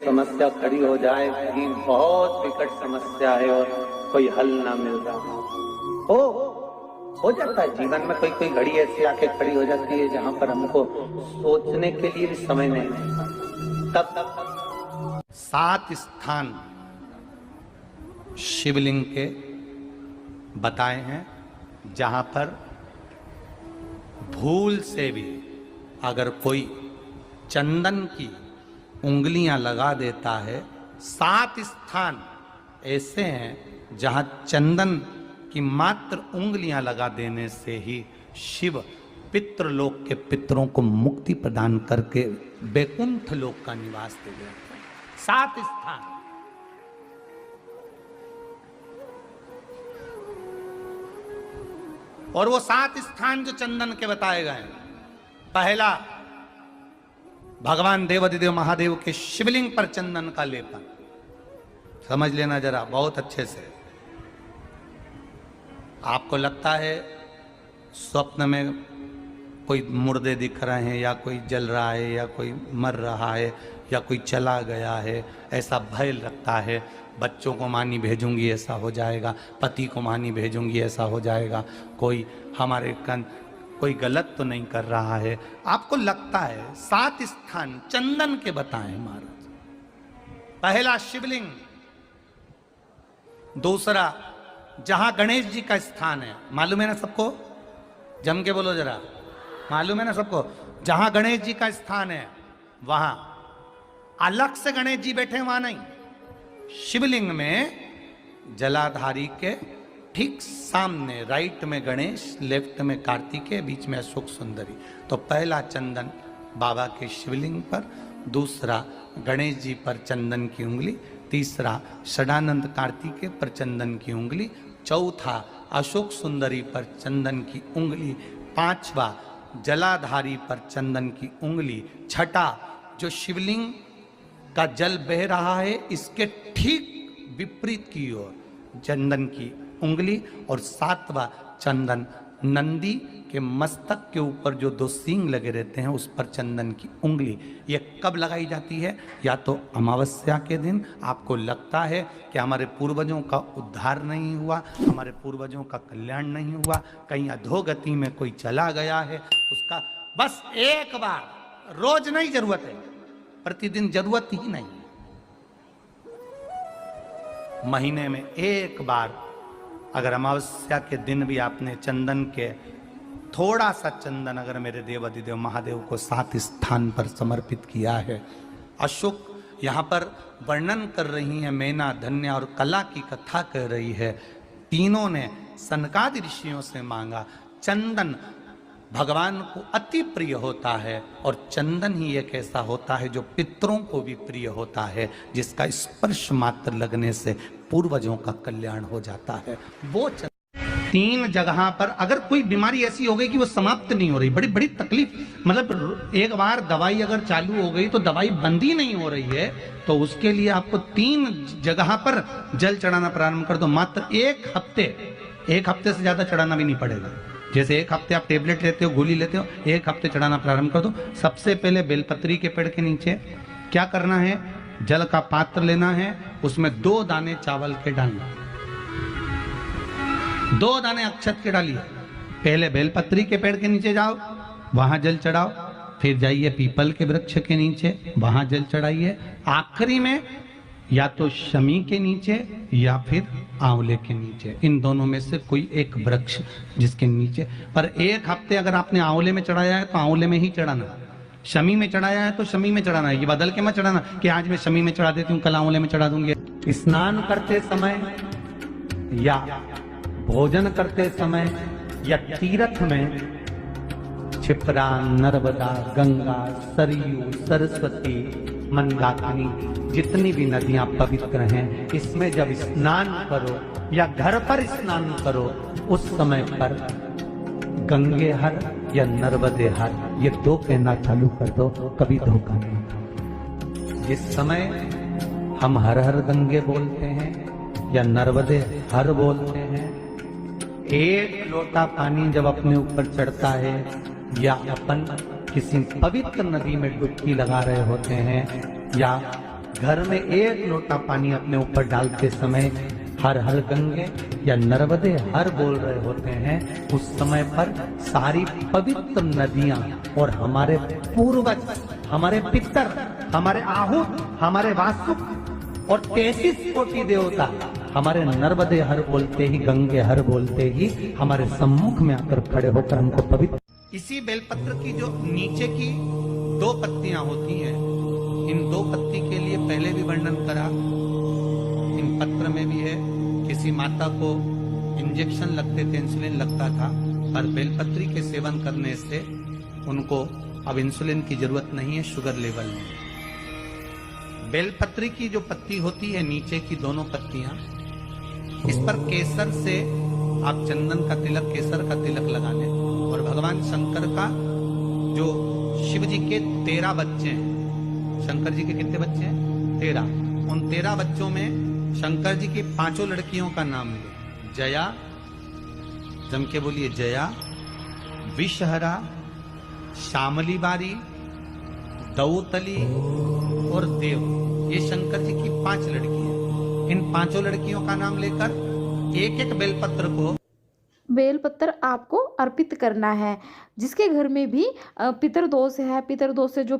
समस्या खड़ी हो जाए, कहीं बहुत विकट समस्या है और कोई हल ना मिल रहा हो जाता है जीवन में। कोई कोई घड़ी ऐसी आके खड़ी हो जाती है जहां पर हमको सोचने के लिए भी समय नहीं मिलता। तब 7 स्थान शिवलिंग के बताए हैं जहां पर भूल से भी अगर कोई चंदन की उंगलियां लगा देता है, 7 स्थान ऐसे हैं जहां चंदन की मात्र उंगलियां लगा देने से ही शिव पितृलोक के पितरों को मुक्ति प्रदान करके वैकुंठ लोक का निवास दे देते हैं। 7 स्थान। और वो 7 स्थान जो चंदन के बताए गए हैं, पहला भगवान देवाधिदेव महादेव के शिवलिंग पर चंदन का लेपन। समझ लेना जरा बहुत अच्छे से। आपको लगता है स्वप्न में कोई मुर्दे दिख रहे हैं या कोई जल रहा है या कोई मर रहा है या कोई चला गया है, ऐसा भय लगता है। बच्चों को मानी भेजूंगी ऐसा हो जाएगा, पति को मानी भेजूंगी ऐसा हो जाएगा, कोई हमारे कोई गलत तो नहीं कर रहा है, आपको लगता है। 7 स्थान चंदन के बताएं महाराज। पहला शिवलिंग, दूसरा जहां गणेश जी का स्थान है, मालूम है ना सबको? जम के बोलो जरा, मालूम है ना सबको? जहां गणेश जी का स्थान है वहां अलग से गणेश जी बैठे, वहां नहीं। शिवलिंग में जलाधारी के ठीक सामने राइट में गणेश, लेफ्ट में कार्तिकेय, बीच में अशोक सुंदरी। तो पहला चंदन बाबा के शिवलिंग पर, दूसरा गणेश जी पर चंदन की उंगली, तीसरा षडानंद कार्तिकेय पर चंदन की उंगली, चौथा अशोक सुंदरी पर चंदन की उंगली, पांचवा जलाधारी पर चंदन की उंगली, छठा जो शिवलिंग का जल बह रहा है इसके ठीक विपरीत की ओर चंदन की उंगली, और 7वां चंदन नंदी के मस्तक के ऊपर जो 2 सींग लगे रहते हैं उस पर चंदन की उंगली। ये कब लगाई जाती है? या तो अमावस्या के दिन आपको लगता है कि हमारे पूर्वजों का उद्धार नहीं हुआ, हमारे पूर्वजों का कल्याण नहीं हुआ, कहीं अधोगति में कोई चला गया है, उसका बस एक बार, रोज नहीं जरूरत है, प्रतिदिन जरूरत ही नहीं, महीने में एक बार अगर अमावस्या के दिन भी आपने चंदन के थोड़ा सा चंदन अगर मेरे देवाधिदेव महादेव को 7 स्थान पर समर्पित किया है। अशोक यहाँ पर वर्णन कर रही है, मैना, धन्या और कला की कथा कह रही है। तीनों ने सनकादि ऋषियों से मांगा। चंदन भगवान को अति प्रिय होता है और चंदन ही एक ऐसा होता है जो पितरों को भी प्रिय होता है, जिसका स्पर्श मात्र लगने से पूर्वजों का कल्याण हो जाता है। वो 3 जगह पर अगर कोई बीमारी ऐसी हो गई कि वो समाप्त नहीं हो रही, बड़ी बड़ी तकलीफ, मतलब एक बार दवाई अगर चालू हो गई तो दवाई बंद ही नहीं हो रही है, तो उसके लिए आपको 3 जगह पर जल चढ़ाना प्रारंभ कर दो। मात्र 1 हफ्ते से ज्यादा चढ़ाना भी नहीं पड़ेगा। जैसे 1 हफ्ते आप टेबलेट लेते हो, गोली लेते हो, 1 हफ्ते चढ़ाना प्रारंभ कर दो। सबसे पहले बेलपत्री के पेड़ के नीचे क्या करना है? जल का पात्र लेना है, उसमें 2 दाने चावल के डालना, 2 दाने अक्षत के डालिए। पहले बेलपत्री के पेड़ के नीचे जाओ, वहां जल चढ़ाओ, फिर जाइए पीपल के वृक्ष के नीचे, वहां जल चढ़ाइए। आखिरी में या तो शमी के नीचे या फिर आंवले के नीचे, इन दोनों में से कोई एक वृक्ष जिसके नीचे। पर 1 हफ्ते अगर आपने आंवले में चढ़ाया है तो आंवले में ही चढ़ाना, शमी में चढ़ाया है तो शमी में चढ़ाना है। ये बदल के मत चढ़ाना कि आज मैं शमी में चढ़ा देती हूँ, कल आंवले में चढ़ा दूंगी। स्नान करते समय या भोजन करते समय या तीर्थ में क्षिप्रा, नर्मदा, गंगा, सरयू, सरस्वती, मंदाकिनी, जितनी भी नदियां पवित्र हैं, इसमें जब स्नान करो या घर पर स्नान करो, उस समय पर गंगे हर या नर्मदे हर, ये 2 कहना चालू कर दो, कभी धोखा नहीं। जिस समय हम हर हर गंगे बोलते हैं या नर्मदे हर बोलते हैं, 1 लोटा पानी जब अपने ऊपर चढ़ता है या अपन किसी पवित्र नदी में डुबकी लगा रहे होते हैं या घर में एक लोटा पानी अपने ऊपर डालते समय हर हर गंगे या नर्मदे हर बोल रहे होते हैं, उस समय पर सारी पवित्र नदियां और हमारे पूर्वज, हमारे पितर, हमारे आहूत, हमारे वासुक और 33 कोटि देवता हमारे नर्मदे हर बोलते ही, गंगे हर बोलते ही हमारे सम्मुख में आकर खड़े होकर हमको पवित्र। इसी बेलपत्र की जो नीचे की 2 पत्तियां होती हैं, इन 2 पत्ती के लिए पहले भी वर्णन करा, इन पत्र में भी है। किसी माता को इंजेक्शन लगते थे, इंसुलिन लगता था, पर बेलपत्री के सेवन करने से उनको अब इंसुलिन की जरूरत नहीं है शुगर लेवल में। बेलपत्री की जो पत्ती होती है, नीचे की दोनों पत्तियां, इस पर केसर से आप चंदन का तिलक, केसर का तिलक लगा लें और भगवान शंकर का, जो शिव जी के 13 बच्चे हैं, शंकर जी के कितने बच्चे हैं? 13। उन 13 बच्चों में शंकर जी की 5 लड़कियों का नाम लो। जया, जम के बोलिए जया, विषहरा, श्यामली बारी, दौतली और देव, ये शंकर जी की 5 लड़की हैं। इन 5 लड़कियों का नाम लेकर एक एक बेलपत्र को, बेलपत्र आपको अर्पित करना है। जिसके घर में भी पितृदोष है, पितृदोष से जो